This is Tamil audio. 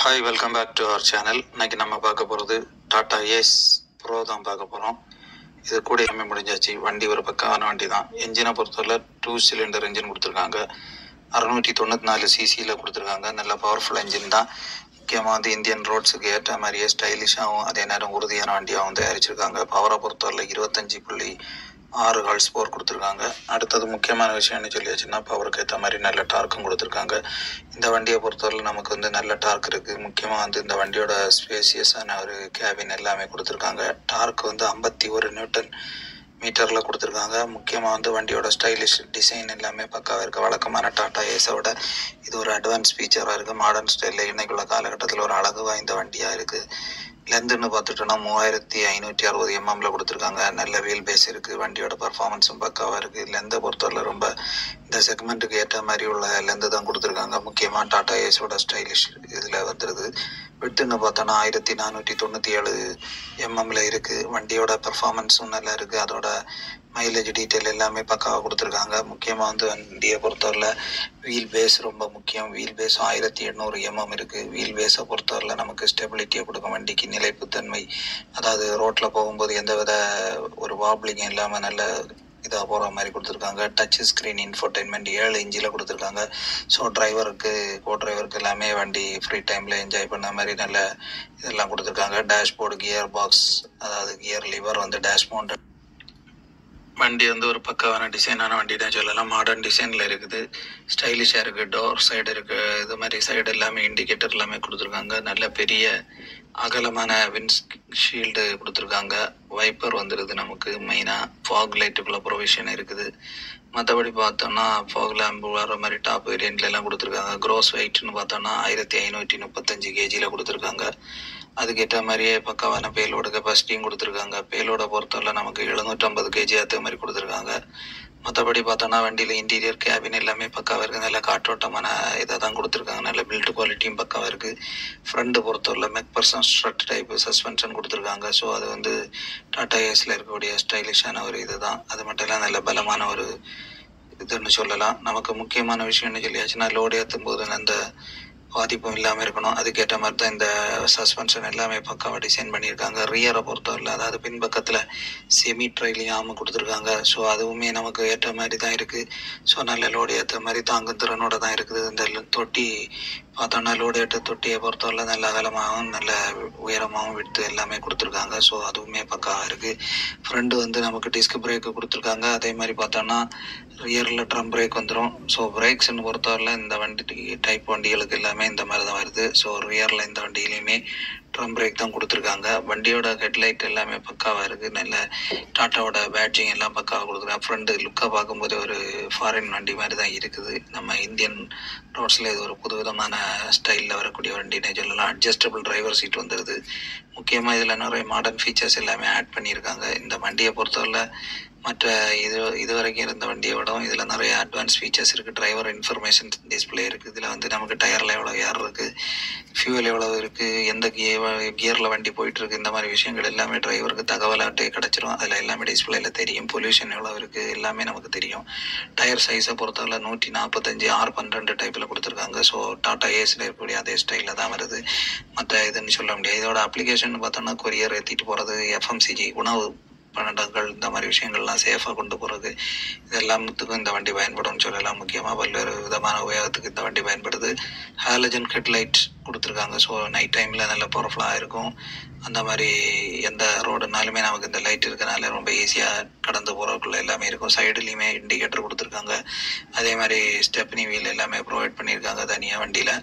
Hi, welcome back to our channel. இன்னைக்கு நம்ம பார்க்க போகிறது டாடா ஏஸ் ப்ரோ தான் பார்க்க போகிறோம். இது கூட எல்லாமே முடிஞ்சாச்சு. வண்டி ஒரு பக்கான வண்டி தான். என்ஜினை பொறுத்தவரை 2 சிலிண்டர் என்ஜின் கொடுத்துருக்காங்க. 694 சிசியில் கொடுத்துருக்காங்க. நல்ல பவர்ஃபுல் என்ஜின் தான். முக்கியமாக வந்து இந்தியன் ரோட்ஸுக்கு ஏற்ற மாதிரியே ஸ்டைலிஷாகவும் அதே நேரம் உறுதியான வண்டியாகவும் தயாரிச்சிருக்காங்க. பவரை பொறுத்தவரை 25.6 ஹார்ஸ் பவர் கொடுத்துருக்காங்க. அடுத்தது முக்கியமான விஷயம் என்ன சொல்லியாச்சுன்னா, பவருக்கு ஏற்ற மாதிரி நல்ல டார்க்கும் கொடுத்துருக்காங்க. இந்த வண்டியை பொறுத்தவரை நமக்கு வந்து நல்ல டார்க் இருக்குது. முக்கியமாக வந்து இந்த வண்டியோட ஸ்பேசியஸான ஒரு கேபின் எல்லாமே கொடுத்துருக்காங்க. டார்க் வந்து 51 நியூட்டன் மீட்டரில் கொடுத்துருக்காங்க. முக்கியமாக வந்து வண்டியோட ஸ்டைலிஷ் டிசைன் எல்லாமே பக்காவாக இருக்குது. வழக்கமான டாடா ஏஸோட இது ஒரு அட்வான்ஸ் ஃபீச்சராக இருக்குது. மாடர்ன் ஸ்டைலில் இன்னைக்குள்ள காலகட்டத்தில் ஒரு அழகு வாய்ந்த வண்டியாக இருக்குது. லென்த்துன்னு பார்த்துட்டோன்னா 3560 mm கொடுத்துருக்காங்க. நல்ல வீல் பேஸ் இருக்குது. வண்டியோட பர்ஃபார்மன்ஸும் பக்காவாக இருக்குது. லெந்தை பொறுத்தவரை ரொம்ப இந்த செக்மெண்ட்டுக்கு ஏற்ற மாதிரி உள்ள லெந்து தான் கொடுத்துருக்காங்க. முக்கியமாக டாடா ஏஸோட ஸ்டைலிஷ் இதில் வந்துடுது. விட்டுன்னு பார்த்தோன்னா 1497 mm இருக்குது. வண்டியோட பர்ஃபார்மன்ஸும் நல்லா இருக்குது. அதோட மைலேஜ் டீட்டெயில் எல்லாமே பக்காவாக கொடுத்துருக்காங்க. முக்கியமாக வந்து வண்டியை பொறுத்தவரை வீல் பேஸ் ரொம்ப முக்கியம். வீல் பேஸ் 1800 mm இருக்குது. வீல் பேஸை பொறுத்தவரை நமக்கு ஸ்டெபிலிட்டியை கொடுக்கும். வண்டிக்கு நிலைப்புத்தன்மை, அதாவது ரோட்டில் போகும்போது எந்த வித ஒரு வாப்ளிங்கும் இல்லாமல் நல்ல இதாக போகிற மாதிரி கொடுத்துருக்காங்க. டச் ஸ்க்ரீன் இன்ஃபோர்டைன்மெண்ட் 7 இன்ச்சில் கொடுத்துருக்காங்க. ஸோ டிரைவருக்கு கோ டிரைவருக்கு எல்லாமே வண்டி ஃப்ரீ டைமில் என்ஜாய் பண்ண மாதிரி நல்ல இதெல்லாம் கொடுத்துருக்காங்க. டேஷ்போர்டு, கியர் பாக்ஸ், அதாவது கியர் லிவர் வந்து டேஷ்போர்டு. வண்டி வந்து ஒரு பக்காவான டிசைனான வண்டி தான் சொல்லலாம். மாடர்ன் டிசைனில் இருக்குது. ஸ்டைலிஷாக இருக்குது. டோர் சைடு இருக்குது. இது மாதிரி சைடு எல்லாமே இண்டிகேட்டர் எல்லாமே கொடுத்துருக்காங்க. நல்ல பெரிய அகலமான விண்ட்ஷீல்டு கொடுத்துருக்காங்க. வைப்பர் வந்துடுது. நமக்கு மெயினாக ஃபாக் லைட்டுக்குள்ள ப்ரொவிஷன் இருக்குது. மற்றபடி பார்த்தோம்னா ஃபாக் லேம்பு வர மாதிரி டாப் வேரியண்ட்ல எல்லாம் கொடுத்துருக்காங்க. க்ரோஸ் வெயிட்னு பார்த்தோம்னா 1535 kgயில் கொடுத்துருக்காங்க. அதுக்கேற்ற மாதிரியே பக்காவான பேலோடு கெப்பாசிட்டியும் கொடுத்துருக்காங்க. பேலோட பொறுத்தவரை நமக்கு 750 kg அதே மாதிரி கொடுத்துருக்காங்க. மற்றபடி பார்த்தோன்னா வண்டியில் இன்டீரியர் கேபின் எல்லாமே பக்காவாக இருக்குது. நல்ல காற்றோட்டமான இதை தான் கொடுத்துருக்காங்க. நல்ல பில்ட் குவாலிட்டியும் பக்காவாக இருக்குது. ஃப்ரண்ட்டு பொறுத்தவரை மெக்பர்சன் ஸ்ட்ரட் டைப் சஸ்பென்ஷன் கொடுத்துருக்காங்க. ஸோ அது வந்து டாடா ஏஸில் இருக்கக்கூடிய ஸ்டைலிஷான ஒரு இது தான். அது மட்டும் இல்லை நல்ல பலமான ஒரு இதுன்னு சொல்லலாம். நமக்கு முக்கியமான விஷயம் என்ன சொல்லியாச்சுன்னா, லோடு ஏற்றும் போது அந்த பாதிப்பும் இல்லாமல் இருக்கணும். அதுக்கேற்ற மாதிரி தான் இந்த சஸ்பென்ஷன் எல்லாமே பக்காவாக டிசைன் பண்ணியிருக்காங்க. ரியரை பொறுத்தவரை அதாவது பின்பக்கத்தில் செமி ட்ரைலிங் ஆமாம் கொடுத்துருக்காங்க. ஸோ அதுவுமே நமக்கு ஏற்ற மாதிரி தான் இருக்குது. ஸோ நல்ல லோடு ஏற்ற மாதிரி தாங்கும் திறனோட தான் இருக்குது. இந்த தொட்டி பார்த்தோன்னா லோடு ஏற்ற தொட்டியை பொறுத்தவரை நல்ல அகலமாகவும் நல்ல உயரமாகவும் விட்டு எல்லாமே கொடுத்துருக்காங்க. ஸோ அதுவுமே பக்காவாக இருக்குது. ஃப்ரண்ட் வந்து நமக்கு டிஸ்க் பிரேக்கு கொடுத்துருக்காங்க. அதே மாதிரி பார்த்தோன்னா ரியரில் ட்ரம் பிரேக் வந்துடும். ஸோ பிரேக்ஸ்ன்னு பொறுத்தவரை இந்த வண்டி டைப் வண்டிகளுக்கு எல்லாமே இந்த மாதிரி தான் வருது. ஸோ ரியரில் இந்த வண்டியிலையுமே ட்ரம் பிரேக் தான் கொடுத்துருக்காங்க. வண்டியோட ஹெட்லைட் எல்லாமே பக்காவாக இருக்குது. நல்ல டாட்டாவோட பேட்ஜிங் எல்லாம் பக்காவாக கொடுத்துருக்காங்க. ஃப்ரண்ட் லுக்காக பார்க்கும்போது ஒரு ஃபாரின் வண்டி மாதிரி தான் இருக்குது. நம்ம இந்தியன் ரோட்ஸில் இது ஒரு புதுவிதமான ஸ்டைலில் வரக்கூடிய வண்டினே சொல்லலாம். அட்ஜஸ்டபிள் டிரைவர் சீட் வந்துடுது. முக்கியமாக இதில் நிறைய மாடர்ன் ஃபீச்சர்ஸ் எல்லாமே ஆட் பண்ணியிருக்காங்க. இந்த வண்டியை பொறுத்தவரை மற்ற இது வரைக்கும் இருந்த வண்டியை விடவும் இதில் நிறைய அட்வான்ஸ் ஃபீச்சர்ஸ் இருக்குது. டிரைவர் இன்ஃபர்மேஷன் டிஸ்பிளே இருக்குது. இதில் வந்து நமக்கு டயரில் எவ்வளோ ஏர் இருக்குது, ஃபியூவல் எவ்வளோ இருக்குது, எந்த கியரில் வண்டி போயிட்டுருக்கு, இந்த மாதிரி விஷயங்கள் எல்லாமே டிரைவருக்கு தகவலாட்டே கிடச்சிரும். அதில் எல்லாமே டிஸ்பிளேயில் தெரியும். பொல்யூஷன் எவ்வளோ இருக்குது எல்லாமே நமக்கு தெரியும். டயர் சைஸை பொறுத்தவரை 145 R12 டைப்பில் கொடுத்துருக்காங்க. ஸோ டாடா ஏஸில் இருக்கக்கூடிய அதே ஸ்டைலில் தான் வருது. மற்ற இதுன்னு சொல்ல முடியாது. இதோட அப்ளிகேஷன் பார்த்தோன்னா கொரியர் ஏற்றிட்டு போகிறது, FMCG உணவு பண்டங்கள், இந்த மாதிரி விஷயங்கள்லாம் சேஃபாக கொண்டு போகிறது, இதெல்லாத்துக்கும் இந்த வண்டி பயன்படும்னு சொல்லலாம். முக்கியமாக பல்வேறு விதமான உபயோகத்துக்கு இந்த வண்டி பயன்படுது. ஹாலஜன் ஹெட்லைட் கொடுத்துருக்காங்க. ஸோ நைட் டைமில் நல்ல பவர்ஃபுல்லாக இருக்கும். அந்த மாதிரி எந்த ரோடுனாலுமே நமக்கு இந்த லைட் இருக்கனால ரொம்ப ஈஸியாக கடந்து போகிறதுக்குள்ள எல்லாமே இருக்கும். சைடுலேயுமே இண்டிகேட்டர் கொடுத்துருக்காங்க. அதே மாதிரி ஸ்டெப்னி வீல் எல்லாமே ப்ரொவைட் பண்ணியிருக்காங்க தனியாக வண்டியில்.